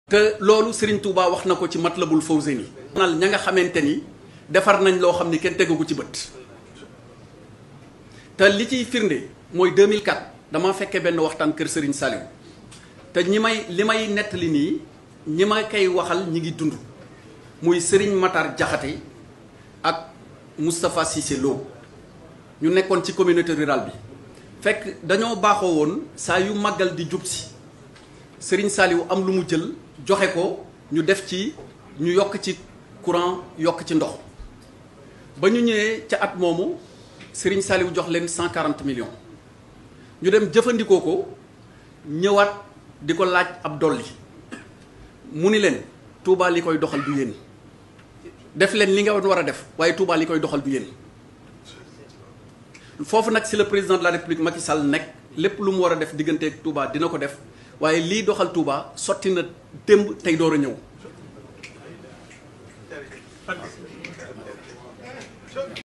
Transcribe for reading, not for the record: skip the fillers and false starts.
te loolu Serigne Touba wax na ko ci Matlabul Fawzeyni nal ña nga xamante ni defar nañ loo xam ni kenn tegagu ci bët te li ciy firnde mooy 2004 dama fekkee benn waxtaan kër Serigne Saliou te li may nettali nii ñi ma koy waxal ñi ngi dund muy Serigne Matar Diakhaté ak Moustapha Cissé Lo ñu nekkoon ci communauté rurale bi fekk dañoo baaxoo woon saa yu màggal di jub si Serigne Saliou am lu mu jël joxe ko ñu def ci ñu yokk ci courant yokk ci ndox ba ñu ñëwee ca at moomu Serigne Saliou jox leen 140 millions ñu dem jëfandikoo ko ñëwaat di ko laaj ab dolli mu ni leen Touba li koy doxal du yéen def leen li nga war a def waaye Touba li koy doxal du yéen foofu nag si le président de la République Macky Sall nekk lépp lu mu war a def digganteeg Touba dina ko def waaye lii doxal Touba sotti na démb tey door a ñëw.